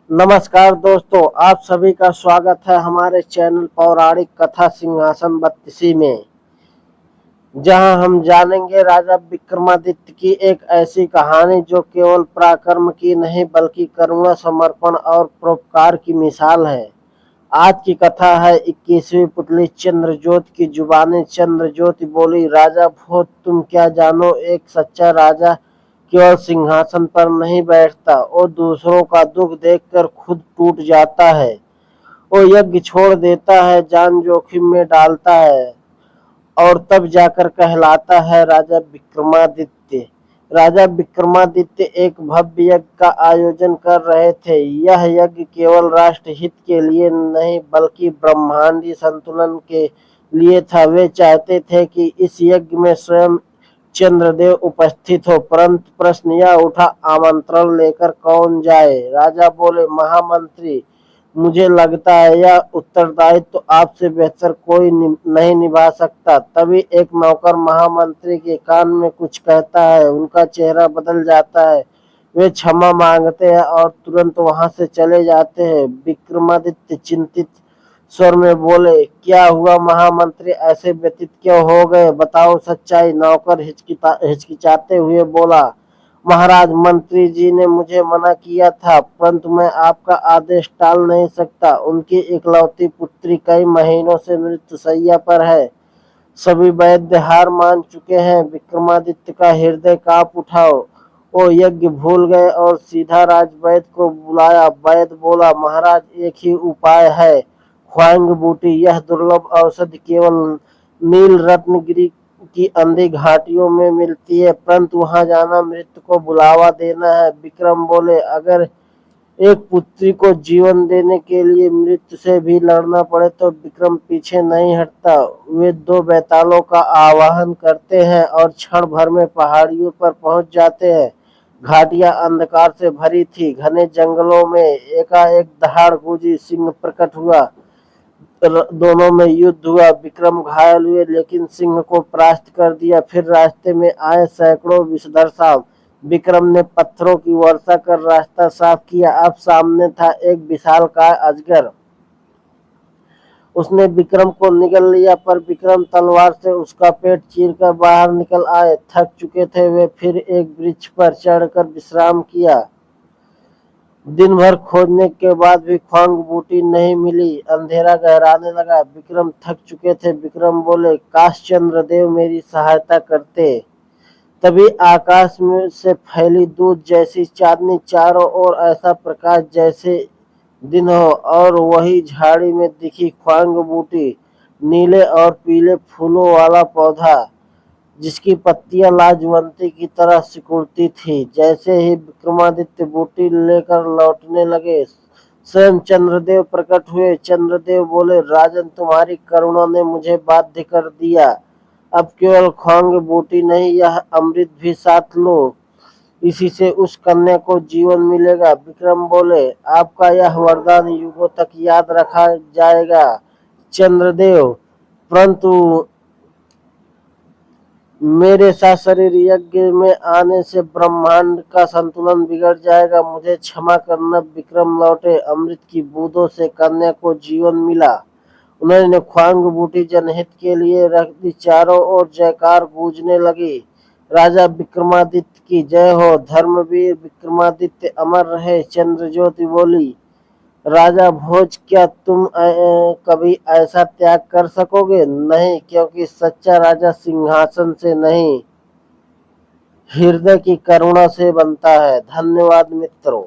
नमस्कार दोस्तों, आप सभी का स्वागत है हमारे चैनल पौराणिक कथा सिंहासन 32 में, जहां हम जानेंगे राजा विक्रमादित्य की एक ऐसी कहानी जो केवल पराक्रम की नहीं बल्कि करुणा, समर्पण और परोपकार की मिसाल है। आज की कथा है 21वीं पुतली चंद्रजोत की जुबानी। चंद्रज्योति बोली, राजा भोज, तुम क्या जानो, एक सच्चा राजा केवल सिंहासन पर नहीं बैठता, वो दूसरों का दुख देखकर खुद टूट जाता है। वो यज्ञ छोड़ देता है, जान जोखिम में डालता है और तब जाकर कहलाता है राजा विक्रमादित्य। राजा विक्रमादित्य एक भव्य यज्ञ का आयोजन कर रहे थे। यह यज्ञ केवल राष्ट्र हित के लिए नहीं बल्कि ब्रह्मांडीय संतुलन के लिए था। वे चाहते थे कि इस यज्ञ में स्वयं चंद्रदेव उपस्थित हो, परंतु प्रश्न यह उठा, आमंत्रण लेकर कौन जाए। राजा बोले, महामंत्री, मुझे लगता है यह उत्तरदायित्व तो आपसे बेहतर कोई नहीं निभा सकता। तभी एक नौकर महामंत्री के कान में कुछ कहता है। उनका चेहरा बदल जाता है, वे क्षमा मांगते हैं और तुरंत वहां से चले जाते हैं। विक्रमादित्य चिंतित स्वर में बोले, क्या हुआ महामंत्री, ऐसे व्यतीत क्यों हो गए, बताओ सच्चाई। नौकर हिचकिचाते हुए बोला, महाराज, मंत्री जी ने मुझे मना किया था, परंतु मैं आपका आदेश टाल नहीं सकता। उनकी इकलौती पुत्री कई महीनों से मृत्युशैया पर है। सभी वैद्य हार मान चुके हैं। विक्रमादित्य का हृदय कांप उठा। वो यज्ञ भूल गए और सीधा राजवैद्य को बुलाया। वैद्य बोला, महाराज, एक ही उपाय है, ख्वांग बूटी। यह दुर्लभ औषधि केवल नील रत्नगिरी की अंधी घाटियों में मिलती है, परंतु वहां जाना मृत्यु को बुलावा देना है। विक्रम बोले, अगर एक पुत्री को जीवन देने के लिए मृत्यु से भी लड़ना पड़े तो विक्रम पीछे नहीं हटता। वे दो बेतालों का आवाहन करते हैं और क्षण भर में पहाड़ियों पर पहुंच जाते हैं। घाटियां अंधकार से भरी थी। घने जंगलों में एकाएक दहाड़ गूंजी, सिंह प्रकट हुआ। दोनों में युद्ध हुआ। विक्रम घायल हुए लेकिन सिंह को परास्त कर दिया। फिर रास्ते में आए सैकड़ों विषधर सांप। विक्रम ने पत्थरों की वर्षा कर रास्ता साफ किया। अब सामने था एक विशालकाय अजगर। उसने विक्रम को निगल लिया, पर विक्रम तलवार से उसका पेट चीरकर बाहर निकल आए। थक चुके थे वे, फिर एक वृक्ष पर चढ़कर विश्राम किया। दिन भर खोजने के बाद भी ख्वांग बूटी नहीं मिली। अंधेरा गहराने लगा। विक्रम थक चुके थे। विक्रम बोले, काश चंद्रदेव मेरी सहायता करते। तभी आकाश में से फैली दूध जैसी चांदनी, चारों ओर ऐसा प्रकाश जैसे दिन हो, और वही झाड़ी में दिखी ख्वांग बूटी, नीले और पीले फूलों वाला पौधा जिसकी पत्तियां लाजवंती की तरह सिकुड़ती थी। जैसे ही विक्रमादित्य बूटी लेकर लौटने लगे, स्वयं चंद्रदेव प्रकट हुए। चंद्रदेव बोले, राजन, तुम्हारी करुणा ने मुझे बाध्य कर दिया। अब केवल ख्वांग बूटी नहीं, यह अमृत भी साथ लो, इसी से उस कन्या को जीवन मिलेगा। विक्रम बोले, आपका यह वरदान युगों तक याद रखा जाएगा चंद्रदेव, परंतु मेरे साथ शरीर यज्ञ में आने से ब्रह्मांड का संतुलन बिगड़ जाएगा, मुझे क्षमा करना। विक्रम लौटे। अमृत की बूंदों से कन्या को जीवन मिला। उन्होंने ख्वांग बूटी जनहित के लिए रख दी। चारों ओर जयकार गूंजने लगी। राजा विक्रमादित्य की जय हो, धर्मवीर विक्रमादित्य अमर रहे। चंद्रज्योति बोली, राजा भोज, क्या तुम कभी ऐसा त्याग कर सकोगे? नहीं, क्योंकि सच्चा राजा सिंहासन से नहीं, हृदय की करुणा से बनता है। धन्यवाद मित्रों।